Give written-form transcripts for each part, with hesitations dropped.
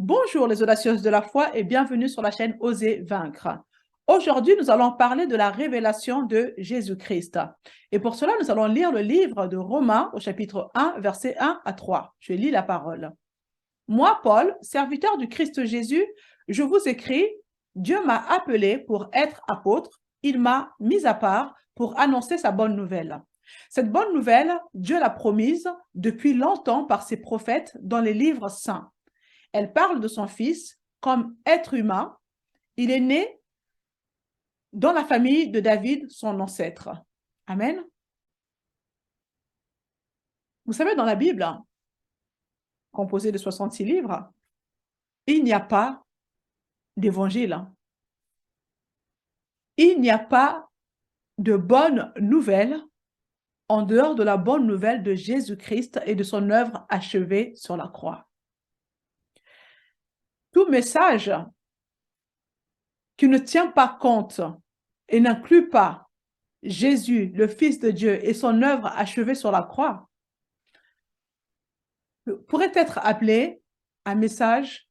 Bonjour les audacieuses de la foi et bienvenue sur la chaîne Oser vaincre. Aujourd'hui, nous allons parler de la révélation de Jésus-Christ. Et pour cela, nous allons lire le livre de Romains au chapitre 1, versets 1 à 3. Je lis la parole. Moi, Paul, serviteur du Christ Jésus, je vous écris, Dieu m'a appelé pour être apôtre, il m'a mis à part pour annoncer sa bonne nouvelle. Cette bonne nouvelle, Dieu l'a promise depuis longtemps par ses prophètes dans les livres saints. Elle parle de son fils comme être humain. Il est né dans la famille de David, son ancêtre. Amen. Vous savez, dans la Bible, composée de 66 livres, il n'y a pas d'évangile. Il n'y a pas de bonne nouvelle en dehors de la bonne nouvelle de Jésus-Christ et de son œuvre achevée sur la croix. Tout message qui ne tient pas compte et n'inclut pas Jésus, le Fils de Dieu, et son œuvre achevée sur la croix, pourrait être appelé un message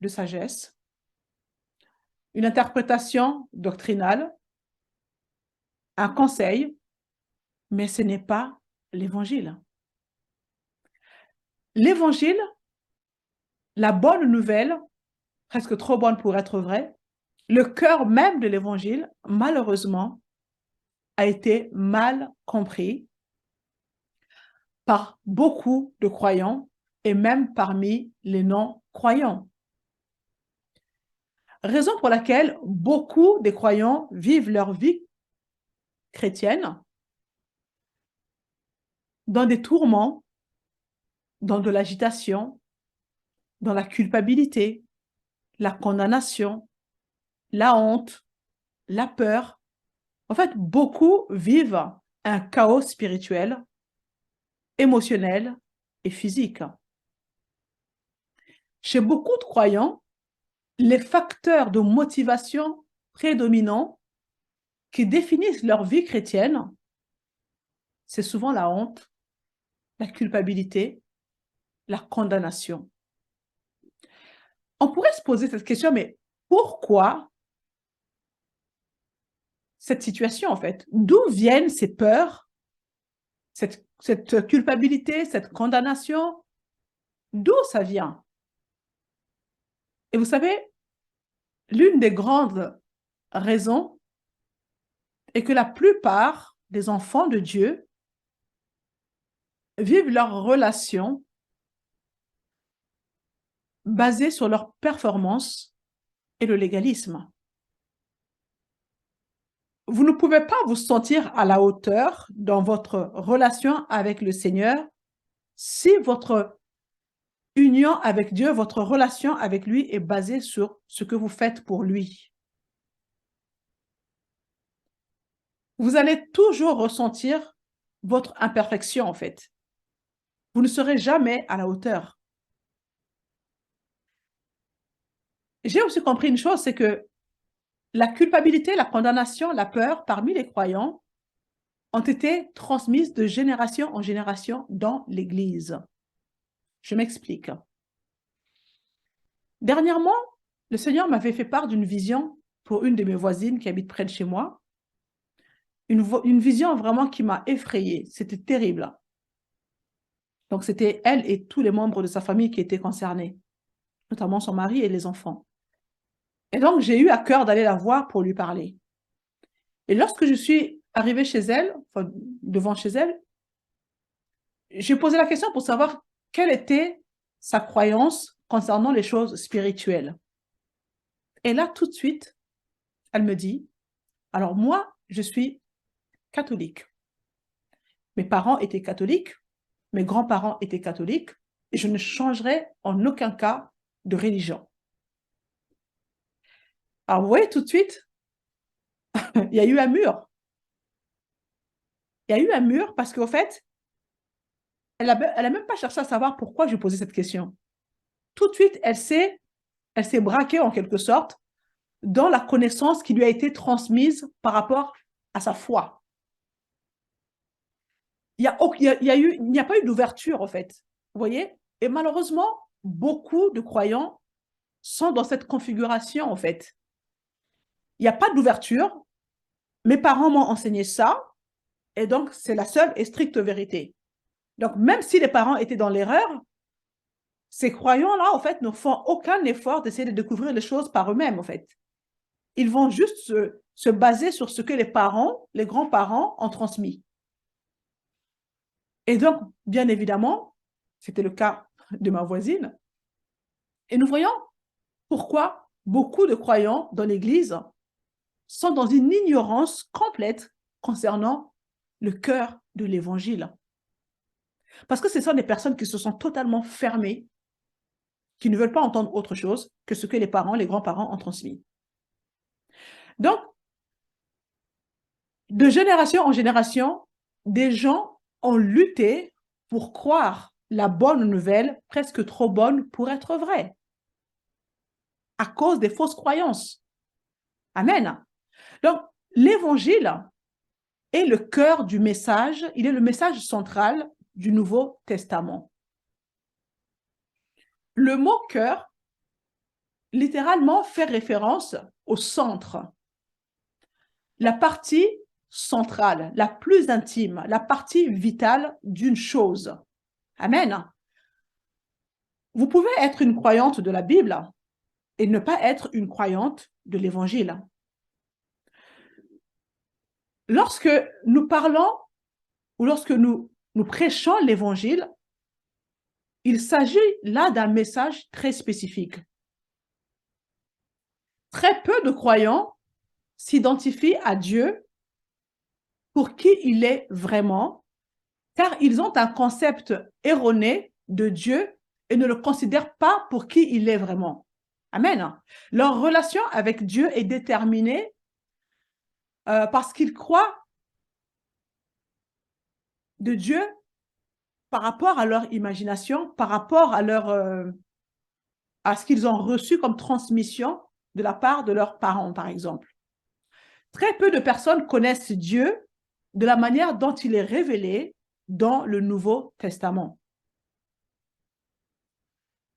de sagesse, une interprétation doctrinale, un conseil, mais ce n'est pas l'évangile. L'évangile, la bonne nouvelle, presque trop bonne pour être vraie, le cœur même de l'évangile, malheureusement, a été mal compris par beaucoup de croyants et même parmi les non-croyants. Raison pour laquelle beaucoup des croyants vivent leur vie chrétienne dans des tourments, dans de l'agitation, dans la culpabilité, la condamnation, la honte, la peur. En fait, beaucoup vivent un chaos spirituel, émotionnel et physique. Chez beaucoup de croyants, les facteurs de motivation prédominants qui définissent leur vie chrétienne, c'est souvent la honte, la culpabilité, la condamnation. On pourrait se poser cette question, mais pourquoi cette situation en fait? D'où viennent ces peurs, cette culpabilité, cette condamnation? D'où ça vient? Et vous savez, l'une des grandes raisons est que la plupart des enfants de Dieu vivent leur relation basée sur leur performance et le légalisme. Vous ne pouvez pas vous sentir à la hauteur dans votre relation avec le Seigneur si votre union avec Dieu, votre relation avec lui est basée sur ce que vous faites pour lui. Vous allez toujours ressentir votre imperfection, en fait. Vous ne serez jamais à la hauteur. J'ai aussi compris une chose, c'est que la culpabilité, la condamnation, la peur parmi les croyants ont été transmises de génération en génération dans l'Église. Je m'explique. Dernièrement, le Seigneur m'avait fait part d'une vision pour une de mes voisines qui habite près de chez moi. Une vision vraiment qui m'a effrayée. C'était terrible. Donc, c'était elle et tous les membres de sa famille qui étaient concernés, notamment son mari et les enfants. Et donc, j'ai eu à cœur d'aller la voir pour lui parler. Et lorsque je suis arrivée chez elle, enfin, devant chez elle, j'ai posé la question pour savoir quelle était sa croyance concernant les choses spirituelles. Et là, tout de suite, elle me dit, alors moi, je suis catholique. Mes parents étaient catholiques, mes grands-parents étaient catholiques, et je ne changerai en aucun cas de religion. Alors, vous voyez tout de suite, il y a eu un mur. Il y a eu un mur parce qu'au fait, elle n'a même pas cherché à savoir pourquoi je posais cette question. Tout de suite, elle s'est braquée en quelque sorte dans la connaissance qui lui a été transmise par rapport à sa foi. Il n'y a pas eu d'ouverture, en fait. Vous voyez? Et malheureusement, beaucoup de croyants sont dans cette configuration, en fait. Il n'y a pas d'ouverture. Mes parents m'ont enseigné ça, et donc c'est la seule et stricte vérité. Donc, même si les parents étaient dans l'erreur, ces croyants-là, en fait, ne font aucun effort d'essayer de découvrir les choses par eux-mêmes, en fait. Ils vont juste se baser sur ce que les parents, les grands-parents ont transmis. Et donc, bien évidemment, c'était le cas de ma voisine. Et nous voyons pourquoi beaucoup de croyants dans l'Église sont dans une ignorance complète concernant le cœur de l'Évangile. Parce que ce sont des personnes qui se sont totalement fermées, qui ne veulent pas entendre autre chose que ce que les parents, les grands-parents ont transmis. Donc, de génération en génération, des gens ont lutté pour croire la bonne nouvelle, presque trop bonne pour être vraie, à cause des fausses croyances. Amen. Donc, l'évangile est le cœur du message, il est le message central du Nouveau Testament. Le mot cœur, littéralement, fait référence au centre. La partie centrale, la plus intime, la partie vitale d'une chose. Amen. Vous pouvez être une croyante de la Bible et ne pas être une croyante de l'Évangile. Lorsque nous parlons ou lorsque nous prêchons l'Évangile, il s'agit là d'un message très spécifique. Très peu de croyants s'identifient à Dieu pour qui il est vraiment, car ils ont un concept erroné de Dieu et ne le considèrent pas pour qui il est vraiment. Amen. Leur relation avec Dieu est déterminée parce qu'ils croient de Dieu par rapport à leur imagination, par rapport à à ce qu'ils ont reçu comme transmission de la part de leurs parents, par exemple. Très peu de personnes connaissent Dieu de la manière dont il est révélé dans le Nouveau Testament.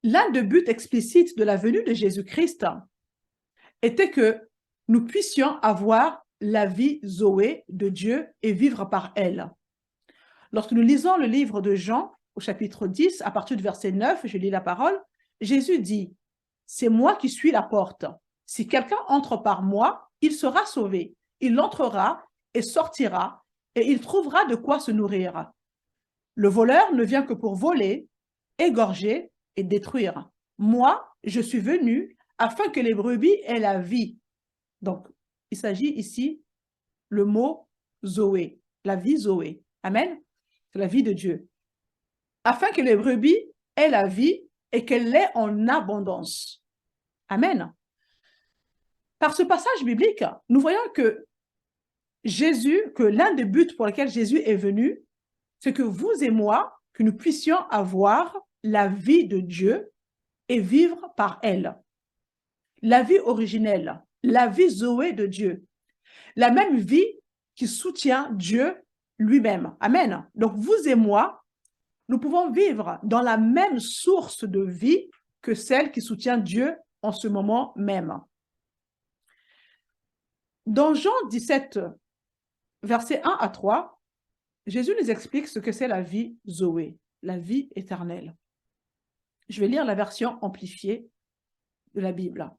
L'un des buts explicites de la venue de Jésus-Christ était que nous puissions avoir la vie Zoé de Dieu et vivre par elle. Lorsque nous lisons le livre de Jean, au chapitre 10, à partir du verset 9, je lis la parole, Jésus dit, « C'est moi qui suis la porte. Si quelqu'un entre par moi, il sera sauvé. Il entrera et sortira, et il trouvera de quoi se nourrir. Le voleur ne vient que pour voler, égorger et détruire. Moi, je suis venu afin que les brebis aient la vie. » Donc, il s'agit ici le mot Zoé, la vie Zoé. Amen. C'est la vie de Dieu. Afin que les brebis aient la vie et qu'elle l'ait en abondance. Amen. Par ce passage biblique, nous voyons que l'un des buts pour lesquels Jésus est venu, c'est que vous et moi, que nous puissions avoir la vie de Dieu et vivre par elle. La vie originelle, la vie Zoé de Dieu. La même vie qui soutient Dieu lui-même. Amen. Donc vous et moi, nous pouvons vivre dans la même source de vie que celle qui soutient Dieu en ce moment même. Dans Jean 17, versets 1 à 3, Jésus nous explique ce que c'est la vie Zoé, la vie éternelle. Je vais lire la version amplifiée de la Bible.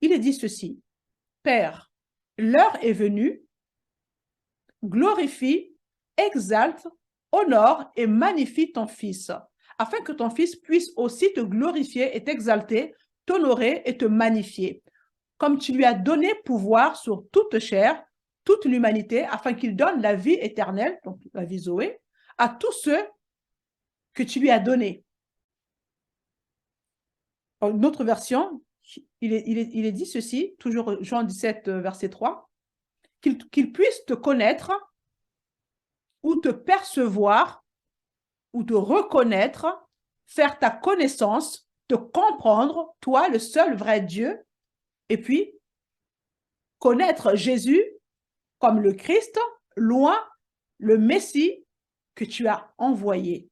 Il est dit ceci, « Père, l'heure est venue, glorifie, exalte, honore et magnifie ton Fils, afin que ton Fils puisse aussi te glorifier et t'exalter, t'honorer et te magnifier, comme tu lui as donné pouvoir sur toute chair, toute l'humanité, afin qu'il donne la vie éternelle, donc la vie Zoé, à tous ceux que tu lui as donnés. » Une autre version, il est dit ceci, toujours Jean 17, verset 3, qu'il puisse te connaître ou te percevoir ou te reconnaître, faire ta connaissance, te comprendre, toi, le seul vrai Dieu, et puis connaître Jésus comme le Christ, loin, le Messie que tu as envoyé.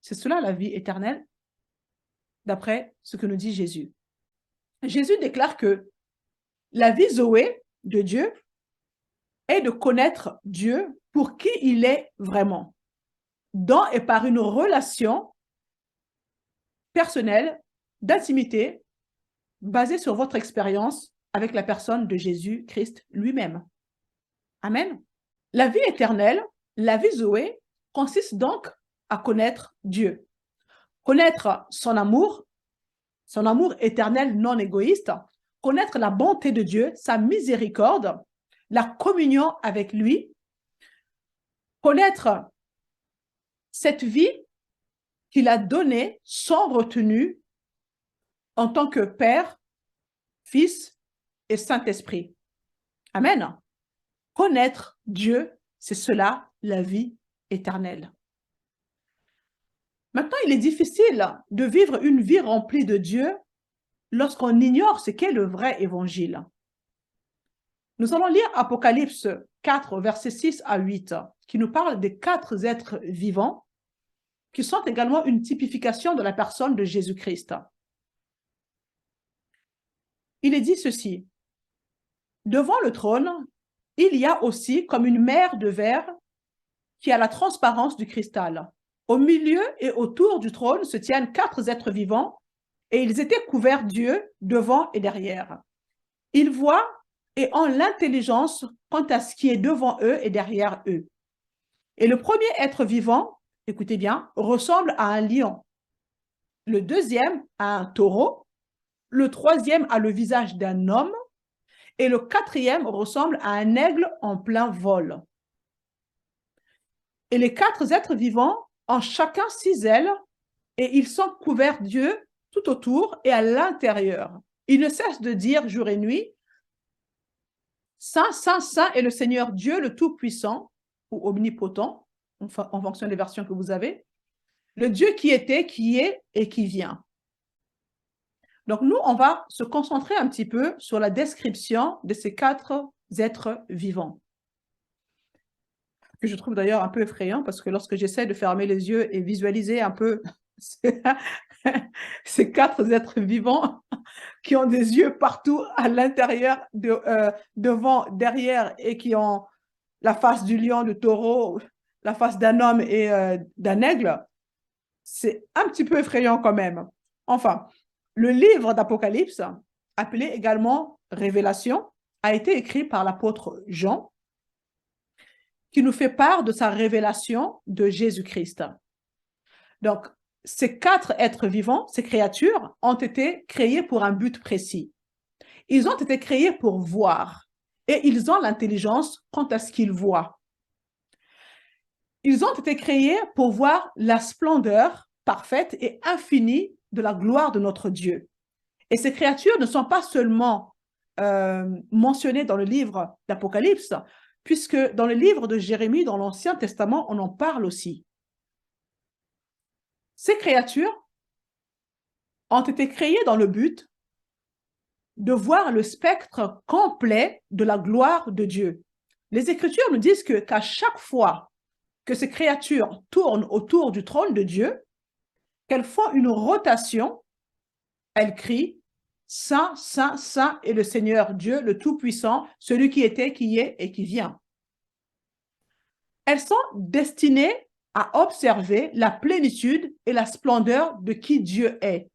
C'est cela la vie éternelle. d'après ce que nous dit Jésus. Jésus déclare que la vie Zoé de Dieu est de connaître Dieu pour qui il est vraiment, dans et par une relation personnelle, d'intimité, basée sur votre expérience avec la personne de Jésus-Christ lui-même. Amen. La vie éternelle, la vie Zoé, consiste donc à connaître Dieu. Connaître son amour éternel non égoïste, connaître la bonté de Dieu, sa miséricorde, la communion avec lui, connaître cette vie qu'il a donnée sans retenue en tant que Père, Fils et Saint-Esprit. Amen. Connaître Dieu, c'est cela, la vie éternelle. Maintenant, il est difficile de vivre une vie remplie de Dieu lorsqu'on ignore ce qu'est le vrai évangile. Nous allons lire Apocalypse 4, versets 6 à 8, qui nous parle des 4 êtres vivants qui sont également une typification de la personne de Jésus-Christ. Il est dit ceci: devant le trône, il y a aussi comme une mer de verre qui a la transparence du cristal. Au milieu et autour du trône se tiennent 4 êtres vivants et ils étaient couverts d'yeux devant et derrière. Ils voient et ont l'intelligence quant à ce qui est devant eux et derrière eux. Et le premier être vivant, écoutez bien, ressemble à un lion. Le deuxième à un taureau. Le troisième a le visage d'un homme. Et le quatrième ressemble à un aigle en plein vol. Et les 4 êtres vivants ont chacun 6 ailes et ils sont couverts d'yeux tout autour et à l'intérieur. Ils ne cessent de dire jour et nuit: Saint, Saint, Saint est le Seigneur Dieu, le Tout-Puissant, ou Omnipotent, en fonction des versions que vous avez, le Dieu qui était, qui est et qui vient. Donc nous, on va se concentrer un petit peu sur la description de ces 4 êtres vivants, que je trouve d'ailleurs un peu effrayant, parce que lorsque j'essaie de fermer les yeux et visualiser un peu ces 4 êtres vivants qui ont des yeux partout à l'intérieur, devant, derrière, et qui ont la face du lion, du taureau, la face d'un homme et d'un aigle, c'est un petit peu effrayant quand même. Enfin, le livre d'Apocalypse, appelé également Révélation, a été écrit par l'apôtre Jean, qui nous fait part de sa révélation de Jésus-Christ. Donc, ces 4 êtres vivants, ces créatures, ont été créés pour un but précis. Ils ont été créés pour voir, et ils ont l'intelligence quant à ce qu'ils voient. Ils ont été créés pour voir la splendeur parfaite et infinie de la gloire de notre Dieu. Et ces créatures ne sont pas seulement mentionnées dans le livre d'Apocalypse, puisque dans le livre de Jérémie, dans l'Ancien Testament, on en parle aussi. Ces créatures ont été créées dans le but de voir le spectre complet de la gloire de Dieu. Les Écritures nous disent qu'à chaque fois que ces créatures tournent autour du trône de Dieu, qu'elles font une rotation, elles crient « Saint, Saint, Saint est le Seigneur Dieu, le Tout-Puissant, celui qui était, qui est et qui vient. » Elles sont destinées à observer la plénitude et la splendeur de qui Dieu est.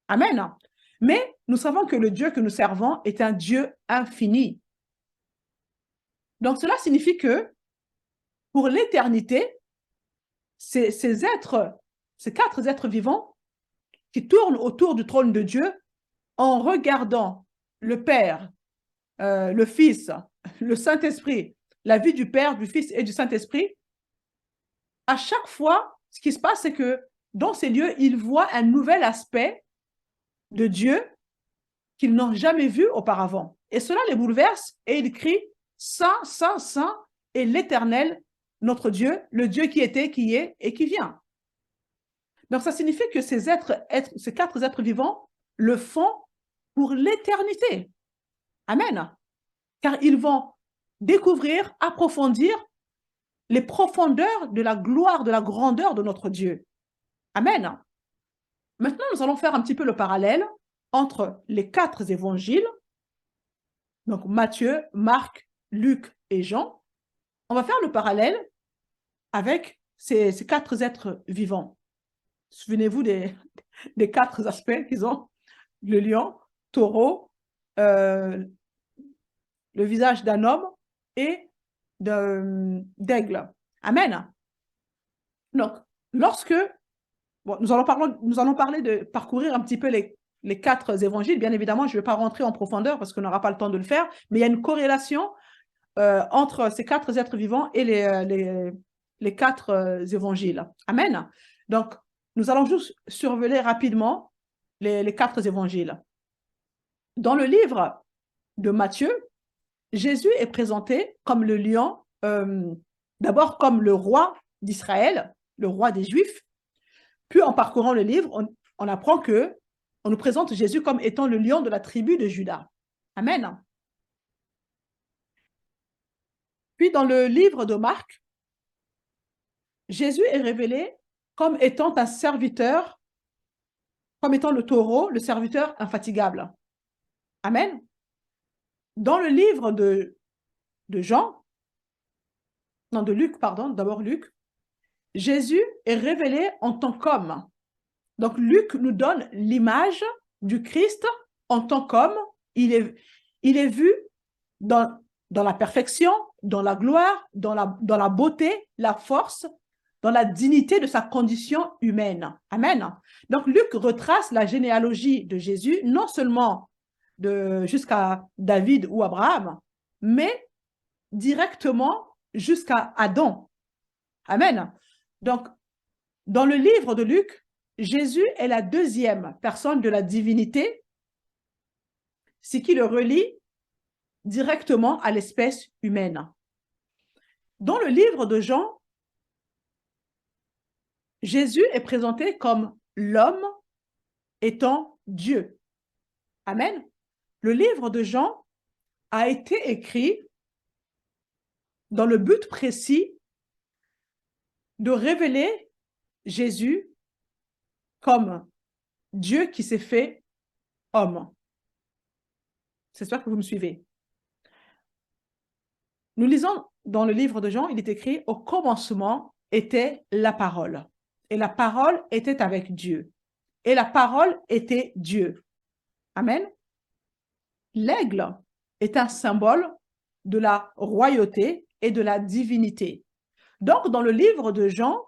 Amen. Mais nous savons que le Dieu que nous servons est un Dieu infini. Donc cela signifie que pour l'éternité, ces 4 êtres vivants qui tournent autour du trône de Dieu en regardant le Père, le Fils, le Saint-Esprit, la vie du Père, du Fils et du Saint-Esprit, à chaque fois, ce qui se passe, c'est que dans ces lieux, ils voient un nouvel aspect de Dieu qu'ils n'ont jamais vu auparavant. Et cela les bouleverse et ils crient « Saint, Saint, Saint est l'Éternel, notre Dieu, le Dieu qui était, qui est et qui vient. » Donc ça signifie que ces 4 êtres vivants le font pour l'éternité. Amen. Car ils vont découvrir, approfondir les profondeurs de la gloire, de la grandeur de notre Dieu. Amen. Maintenant, nous allons faire un petit peu le parallèle entre les 4 évangiles, donc Matthieu, Marc, Luc et Jean. On va faire le parallèle avec ces 4 êtres vivants. Souvenez-vous des 4 aspects qu'ils ont: le lion, taureau, le visage d'un homme et d'aigle. Amen. Donc, lorsque bon, nous allons parler de parcourir un petit peu les 4 évangiles. Bien évidemment, je ne vais pas rentrer en profondeur parce qu'on n'aura pas le temps de le faire, mais il y a une corrélation entre ces 4 êtres vivants et les 4 évangiles. Amen. Donc, nous allons juste survoler rapidement les 4 évangiles. Dans le livre de Matthieu, Jésus est présenté comme le lion, d'abord comme le roi d'Israël, le roi des Juifs. Puis, en parcourant le livre, on apprend on nous présente Jésus comme étant le lion de la tribu de Juda. Amen. Puis, dans le livre de Marc, Jésus est révélé comme étant un serviteur, comme étant le taureau, le serviteur infatigable. Amen. Dans le livre de Luc, pardon, d'abord Luc, Jésus est révélé en tant qu'homme. Donc, Luc nous donne l'image du Christ en tant qu'homme. Il est vu dans la perfection, dans la gloire, dans la beauté, la force, dans la dignité de sa condition humaine. Amen. Donc, Luc retrace la généalogie de Jésus, non seulement jusqu'à David ou Abraham, mais directement jusqu'à Adam. Amen. Donc, dans le livre de Luc, Jésus est la 2e personne de la divinité, ce qui le relie directement à l'espèce humaine. Dans le livre de Jean, Jésus est présenté comme l'homme étant Dieu. Amen. Le livre de Jean a été écrit dans le but précis de révéler Jésus comme Dieu qui s'est fait homme. J'espère que vous me suivez. Nous lisons dans le livre de Jean, il est écrit « Au commencement était la parole, et la parole était avec Dieu, et la parole était Dieu. » Amen. L'aigle est un symbole de la royauté et de la divinité. Donc, dans le livre de Jean,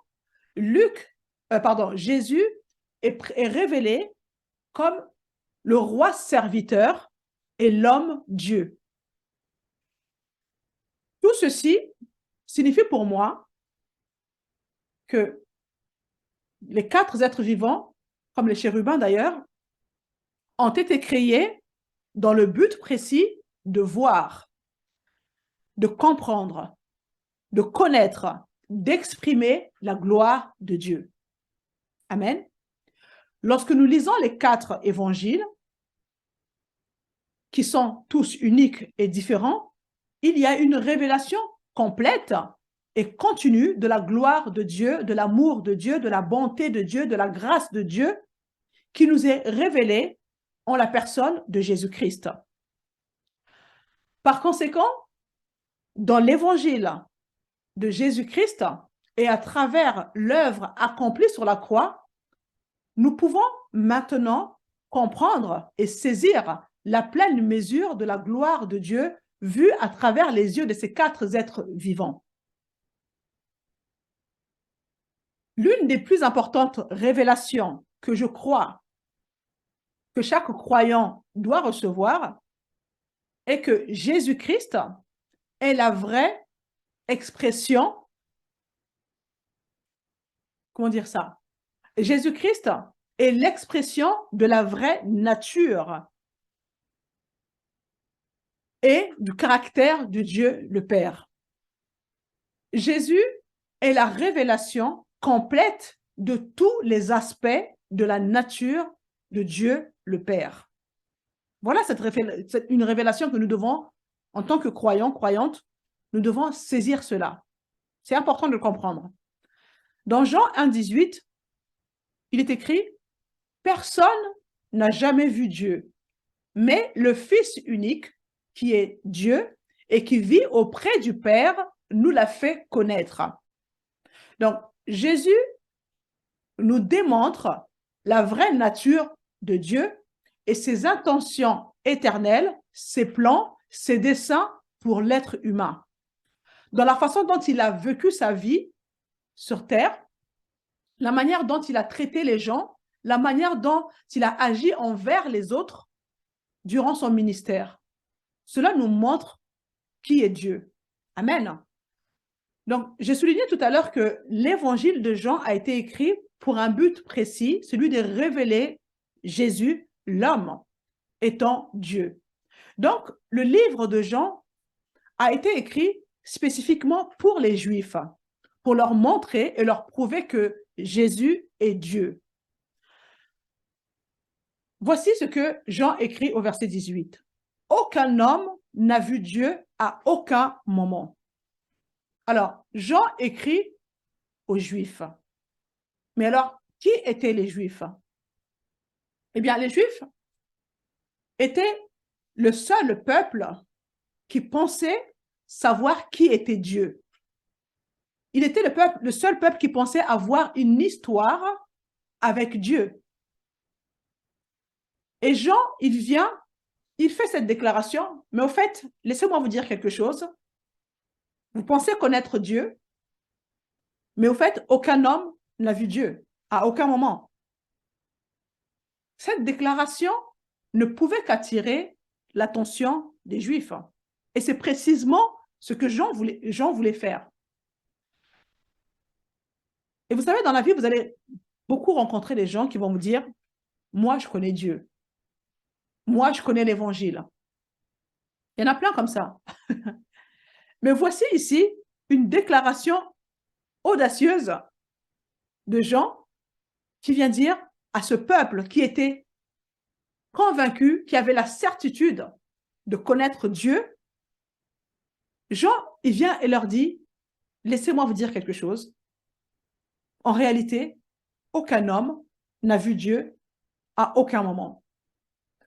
Jésus est révélé comme le roi serviteur et l'homme Dieu. Tout ceci signifie pour moi que les 4 êtres vivants, comme les chérubins d'ailleurs, ont été créés dans le but précis de voir, de comprendre, de connaître, d'exprimer la gloire de Dieu. Amen. Lorsque nous lisons les 4 évangiles, qui sont tous uniques et différents, il y a une révélation complète et continue de la gloire de Dieu, de l'amour de Dieu, de la bonté de Dieu, de la grâce de Dieu, qui nous est révélée en la personne de Jésus-Christ. Par conséquent, dans l'évangile de Jésus-Christ et à travers l'œuvre accomplie sur la croix, nous pouvons maintenant comprendre et saisir la pleine mesure de la gloire de Dieu vue à travers les yeux de ces 4 êtres vivants. L'une des plus importantes révélations que je crois que chaque croyant doit recevoir est que Jésus-Christ est la vraie expression, comment dire ça? Jésus-Christ est l'expression de la vraie nature et du caractère de Dieu le Père. Jésus est la révélation complète de tous les aspects de la nature de Dieu le Père. Voilà une révélation que nous devons, en tant que croyants, croyantes, nous devons saisir cela. C'est important de le comprendre. Dans Jean 1,18, il est écrit personne n'a jamais vu Dieu, mais le Fils unique, qui est Dieu et qui vit auprès du Père, nous l'a fait connaître. Donc, Jésus nous démontre la vraie nature de Dieu et ses intentions éternelles, ses plans, ses desseins pour l'être humain. Dans la façon dont il a vécu sa vie sur terre, la manière dont il a traité les gens, la manière dont il a agi envers les autres durant son ministère. Cela nous montre qui est Dieu. Amen. Donc, j'ai souligné tout à l'heure que l'évangile de Jean a été écrit pour un but précis, celui de révéler Jésus, l'homme, étant Dieu. Donc, le livre de Jean a été écrit spécifiquement pour les Juifs, pour leur montrer et leur prouver que Jésus est Dieu. Voici ce que Jean écrit au verset 18. « Aucun homme n'a vu Dieu à aucun moment. » Alors, Jean écrit aux Juifs. Mais alors, qui étaient les Juifs? Eh bien, les Juifs étaient le seul peuple qui pensait savoir qui était Dieu. Il était le seul peuple qui pensait avoir une histoire avec Dieu. Et Jean, il fait cette déclaration, mais au fait, laissez-moi vous dire quelque chose. Vous pensez connaître Dieu, mais au fait, aucun homme n'a vu Dieu, à aucun moment. Cette déclaration ne pouvait qu'attirer l'attention des Juifs. Et c'est précisément ce que Jean voulait faire. Et vous savez, dans la vie, vous allez beaucoup rencontrer des gens qui vont vous dire, moi, je connais Dieu. Moi, je connais l'Évangile. Il y en a plein comme ça. Mais voici ici une déclaration audacieuse de Jean qui vient dire à ce peuple qui était convaincu, qui avait la certitude de connaître Dieu, Jean, il vient et leur dit, laissez-moi vous dire quelque chose. En réalité, aucun homme n'a vu Dieu à aucun moment.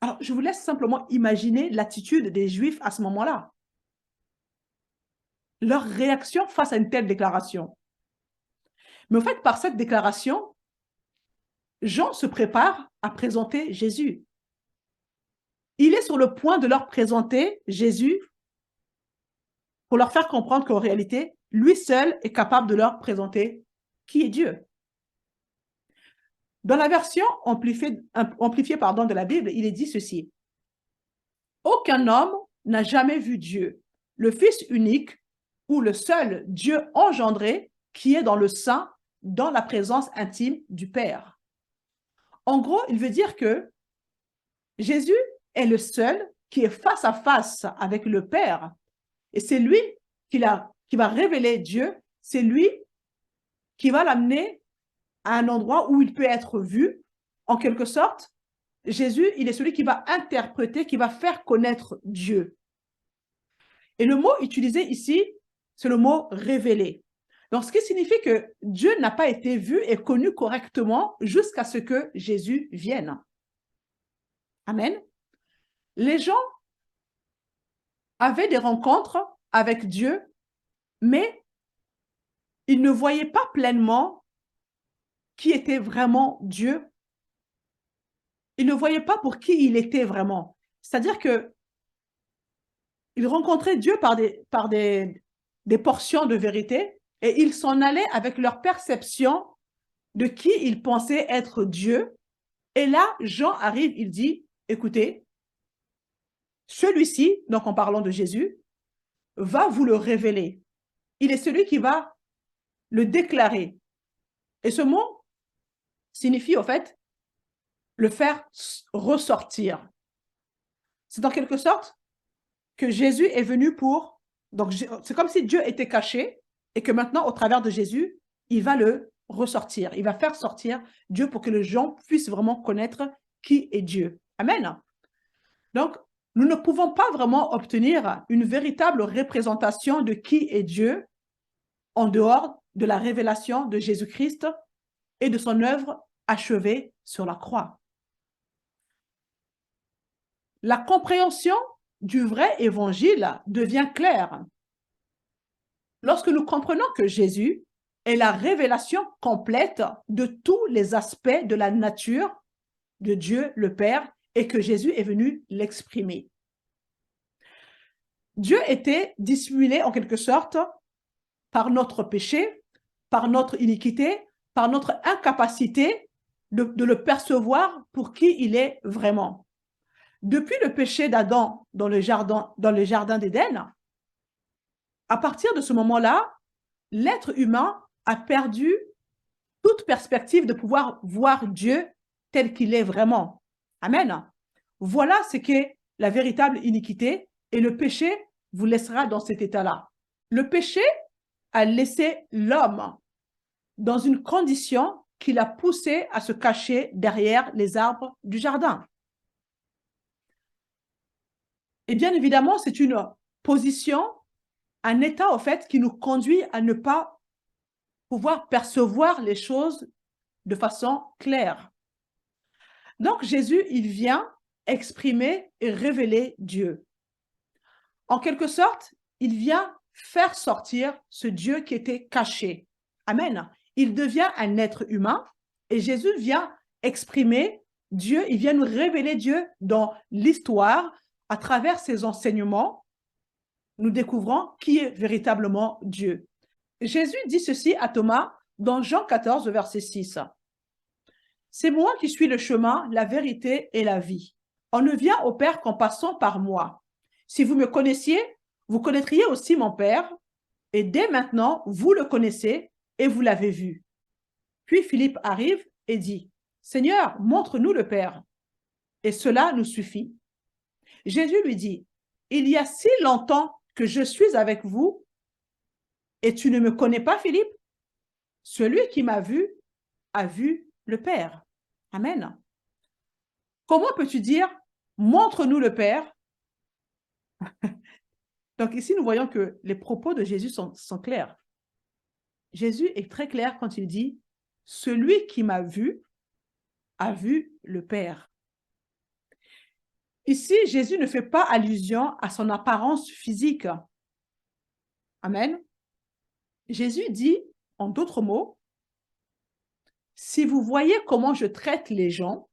Alors, je vous laisse simplement imaginer l'attitude des Juifs à ce moment-là. Leur réaction face à une telle déclaration. Mais en fait, par cette déclaration, Jean se prépare à présenter Jésus. Il est sur le point de leur présenter Jésus pour leur faire comprendre qu'en réalité, lui seul est capable de leur présenter qui est Dieu. Dans la version amplifiée de la Bible, il est dit ceci. « Aucun homme n'a jamais vu Dieu, le Fils unique ou le seul Dieu engendré qui est dans le sein, dans la présence intime du Père. » En gros, il veut dire que Jésus est le seul qui est face à face avec le Père. Et c'est lui qui va révéler Dieu, c'est lui qui va l'amener à un endroit où il peut être vu. En quelque sorte, Jésus, il est celui qui va interpréter, qui va faire connaître Dieu. Et le mot utilisé ici, c'est le mot « révéler ». Donc, ce qui signifie que Dieu n'a pas été vu et connu correctement jusqu'à ce que Jésus vienne. Amen. Les gens avaient des rencontres avec Dieu, mais ils ne voyaient pas pleinement qui était vraiment Dieu. Ils ne voyaient pas pour qui il était vraiment. C'est-à-dire que ils rencontraient Dieu par des portions de vérité et ils s'en allaient avec leur perception de qui ils pensaient être Dieu. Et là, Jean arrive, il dit, écoutez, celui-ci, donc en parlant de Jésus, va vous le révéler. Il est celui qui va le déclarer. Et ce mot signifie, en fait, le faire ressortir. C'est en quelque sorte que Jésus est venu pour... Donc, c'est comme si Dieu était caché et que maintenant, au travers de Jésus, il va le ressortir. Il va faire sortir Dieu pour que les gens puissent vraiment connaître qui est Dieu. Amen. Donc, nous ne pouvons pas vraiment obtenir une véritable représentation de qui est Dieu en dehors de la révélation de Jésus-Christ et de son œuvre achevée sur la croix. la compréhension du vrai évangile devient claire. Lorsque nous comprenons que Jésus est la révélation complète de tous les aspects de la nature de Dieu le Père et que Jésus est venu l'exprimer. Dieu était dissimulé en quelque sorte par notre péché, par notre iniquité, par notre incapacité de le percevoir pour qui il est vraiment. Depuis le péché d'Adam dans le jardin d'Éden, à partir de ce moment-là, l'être humain a perdu toute perspective de pouvoir voir Dieu tel qu'il est vraiment. Amen. Voilà ce qu'est la véritable iniquité et le péché vous laissera dans cet état-là. Le péché a laissé l'homme dans une condition qui l'a poussé à se cacher derrière les arbres du jardin. Et bien évidemment, c'est une position, un état au fait qui nous conduit à ne pas pouvoir percevoir les choses de façon claire. Donc Jésus, il vient exprimer et révéler Dieu. En quelque sorte, il vient faire sortir ce Dieu qui était caché. Amen. Il devient un être humain et Jésus vient exprimer Dieu, il vient nous révéler Dieu dans l'histoire à travers ses enseignements. Nous découvrons qui est véritablement Dieu. Jésus dit ceci à Thomas dans Jean 14, verset 6. C'est moi qui suis le chemin, la vérité et la vie. On ne vient au Père qu'en passant par moi. Si vous me connaissiez, vous connaîtriez aussi mon Père, et dès maintenant, vous le connaissez et vous l'avez vu. Puis Philippe arrive et dit, Seigneur, montre-nous le Père. Et cela nous suffit. Jésus lui dit, il y a si longtemps que je suis avec vous, et tu ne me connais pas, Philippe? Celui qui m'a vu a vu le Père. Amen. Comment peux-tu dire, montre-nous le Père? Donc ici, nous voyons que les propos de Jésus sont clairs. Jésus est très clair quand il dit, celui qui m'a vu a vu le Père. Ici, Jésus ne fait pas allusion à son apparence physique. Amen. Jésus dit, en d'autres mots, si vous voyez comment je traite les gens,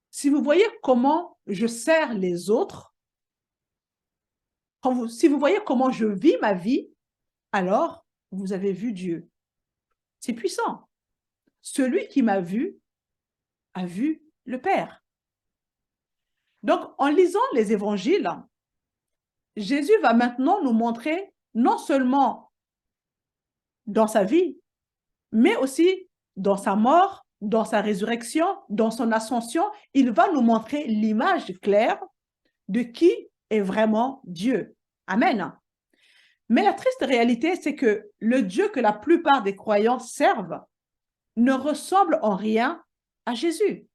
si vous voyez comment je sers les autres, si vous voyez comment je vis ma vie, alors vous avez vu Dieu. C'est puissant. Celui qui m'a vu a vu le Père. Donc, en lisant les évangiles, Jésus va maintenant nous montrer non seulement dans sa vie, mais aussi dans sa mort, dans sa résurrection, dans son ascension, il va nous montrer l'image claire de qui est vraiment Dieu. Amen. Mais la triste réalité, c'est que le Dieu que la plupart des croyants servent ne ressemble en rien à Jésus.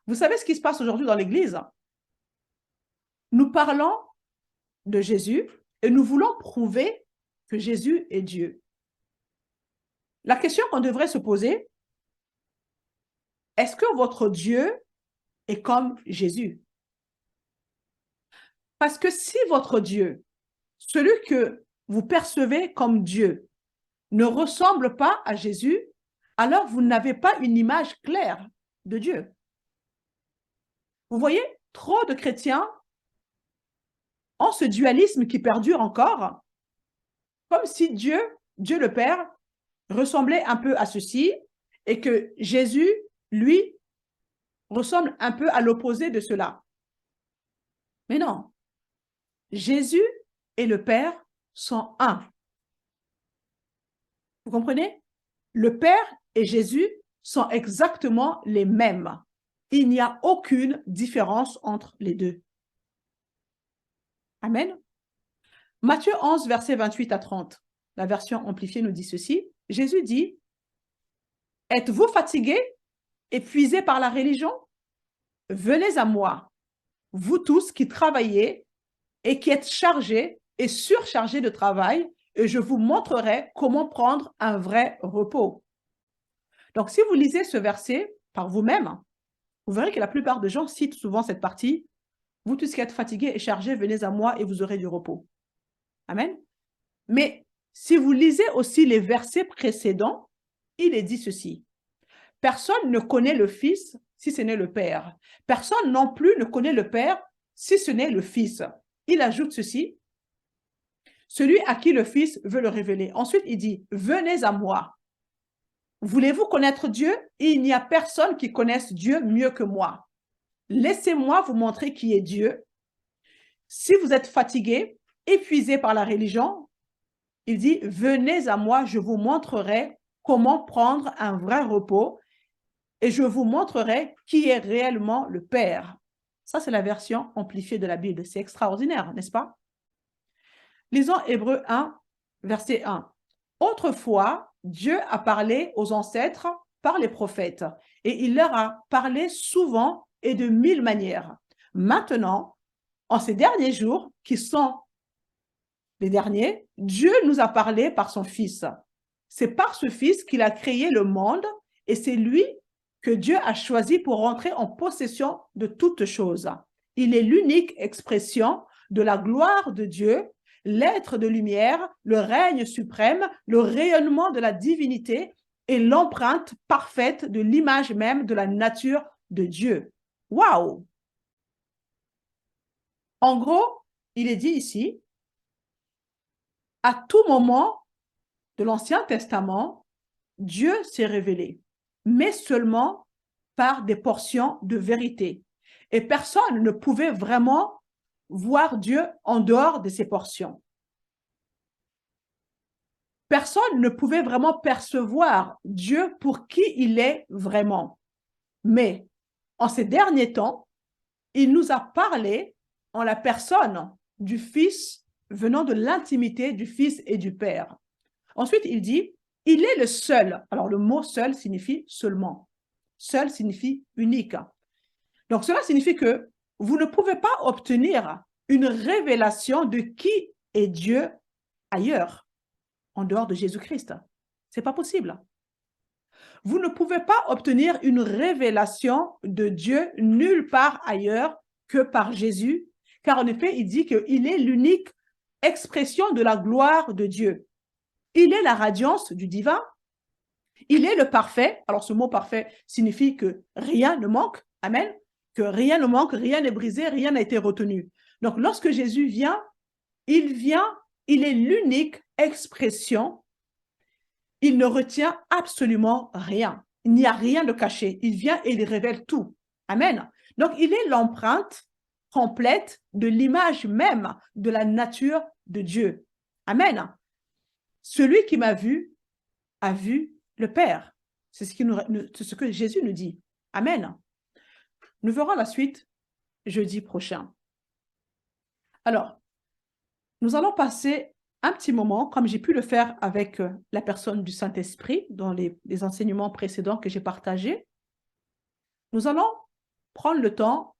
Vous savez ce qui se passe aujourd'hui dans l'Église? Nous parlons de Jésus et nous voulons prouver que Jésus est Dieu. La question qu'on devrait se poser, est-ce que votre Dieu est comme Jésus? Parce que si votre Dieu, celui que vous percevez comme Dieu, ne ressemble pas à Jésus, alors vous n'avez pas une image claire de Dieu. Vous voyez, trop de chrétiens ont ce dualisme qui perdure encore, comme si Dieu le Père, ressemblait un peu à ceci et que Jésus, lui, ressemble un peu à l'opposé de cela. Mais non, Jésus et le Père sont un. Vous comprenez? Le Père et Jésus sont exactement les mêmes. Il n'y a aucune différence entre les deux. Amen. Matthieu 11, versets 28 à 30, la version amplifiée nous dit ceci. Jésus dit, « Êtes-vous fatigués, épuisés par la religion? Venez à moi, vous tous qui travaillez et qui êtes chargés et surchargés de travail, et je vous montrerai comment prendre un vrai repos. » Donc, si vous lisez ce verset par vous-même, Vous verrez que la plupart des gens citent souvent cette partie. Vous tous qui êtes fatigués et chargés, venez à moi et vous aurez du repos. Amen. Mais si vous lisez aussi les versets précédents, il est dit ceci. Personne ne connaît le Fils si ce n'est le Père. Personne non plus ne connaît le Père si ce n'est le Fils. Il ajoute ceci. Celui à qui le Fils veut le révéler. Ensuite, il dit, venez à moi. Voulez-vous connaître Dieu? Il n'y a personne qui connaisse Dieu mieux que moi. Laissez-moi vous montrer qui est Dieu. Si vous êtes fatigué, épuisé par la religion, il dit, venez à moi, je vous montrerai comment prendre un vrai repos et je vous montrerai qui est réellement le Père. Ça, c'est la version amplifiée de la Bible. C'est extraordinaire, n'est-ce pas? Lisons Hébreux 1, verset 1. Autrefois, Dieu a parlé aux ancêtres par les prophètes et il leur a parlé souvent et de mille manières. Maintenant, en ces derniers jours, qui sont les derniers, Dieu nous a parlé par son Fils. C'est par ce Fils qu'il a créé le monde et c'est lui que Dieu a choisi pour rentrer en possession de toutes choses. Il est l'unique expression de la gloire de Dieu, l'être de lumière, le règne suprême, le rayonnement de la divinité et l'empreinte parfaite de l'image même de la nature de Dieu. Waouh! En gros, il est dit ici, à tout moment de l'Ancien Testament, Dieu s'est révélé, mais seulement par des portions de vérité. Et personne ne pouvait vraiment voir Dieu en dehors de ces portions. Personne ne pouvait vraiment percevoir Dieu pour qui il est vraiment. Mais en ces derniers temps, il nous a parlé en la personne du Fils venant de l'intimité du Fils et du Père. Ensuite, il dit, il est le seul. Alors, le mot seul signifie seulement. Seul signifie unique. Donc, cela signifie que vous ne pouvez pas obtenir une révélation de qui est Dieu ailleurs, en dehors de Jésus-Christ. Ce n'est pas possible. Vous ne pouvez pas obtenir une révélation de Dieu nulle part ailleurs que par Jésus, car en effet, il dit qu'il est l'unique expression de la gloire de Dieu. Il est la radiance du divin. Il est le parfait. Alors, ce mot parfait signifie que rien ne manque. Amen. Que rien ne manque, rien n'est brisé, rien n'a été retenu. Donc, lorsque Jésus vient, il est l'unique expression. Il ne retient absolument rien. Il n'y a rien de caché. Il vient et il révèle tout. Amen. Donc, il est l'empreinte complète de l'image même de la nature de Dieu. Amen. Celui qui m'a vu a vu le Père. C'est ce que Jésus nous dit. Amen. Nous verrons la suite jeudi prochain. Alors, nous allons passer un petit moment, comme j'ai pu le faire avec la personne du Saint-Esprit dans les enseignements précédents que j'ai partagés. Nous allons prendre le temps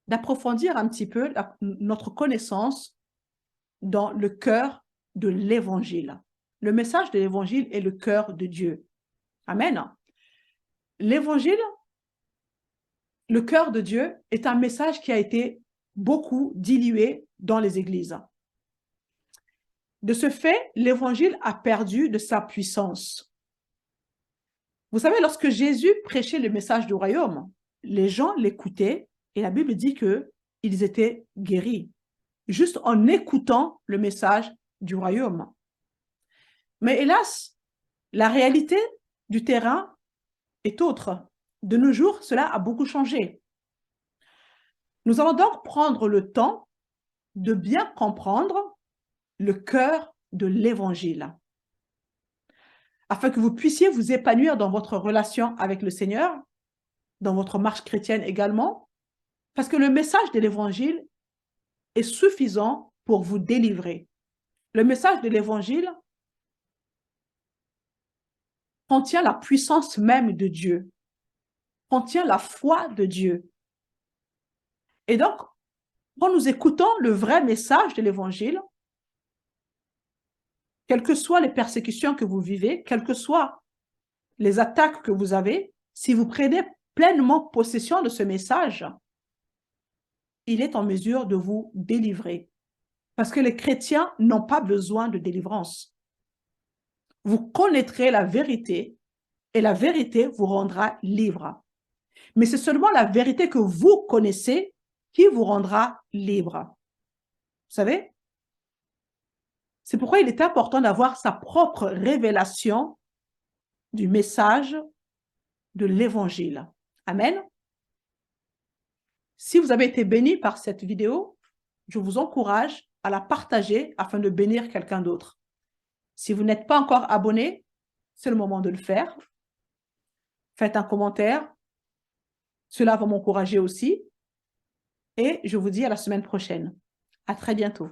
d'approfondir un petit peu notre connaissance dans le cœur de l'Évangile. Le message de l'Évangile est le cœur de Dieu. Amen. L'Évangile, le cœur de Dieu, est un message qui a été beaucoup dilué dans les églises. De ce fait, l'Évangile a perdu de sa puissance. Vous savez, lorsque Jésus prêchait le message du royaume, les gens l'écoutaient et la Bible dit qu'ils étaient guéris, juste en écoutant le message du royaume. Mais hélas, la réalité du terrain est autre. De nos jours, cela a beaucoup changé. Nous allons donc prendre le temps de bien comprendre le cœur de l'Évangile, afin que vous puissiez vous épanouir dans votre relation avec le Seigneur, dans votre marche chrétienne également, parce que le message de l'Évangile est suffisant pour vous délivrer. Le message de l'Évangile contient la puissance même de Dieu, contient la foi de Dieu. Et donc, quand nous écoutons le vrai message de l'Évangile, quelles que soient les persécutions que vous vivez, quelles que soient les attaques que vous avez, si vous prenez pleinement possession de ce message, il est en mesure de vous délivrer. Parce que les chrétiens n'ont pas besoin de délivrance. Vous connaîtrez la vérité et la vérité vous rendra libre. Mais c'est seulement la vérité que vous connaissez qui vous rendra libre. Vous savez? C'est pourquoi il est important d'avoir sa propre révélation du message de l'Évangile. Amen. Si vous avez été béni par cette vidéo, je vous encourage à la partager afin de bénir quelqu'un d'autre. Si vous n'êtes pas encore abonné, c'est le moment de le faire. Faites un commentaire. Cela va m'encourager aussi. Et je vous dis à la semaine prochaine. À très bientôt.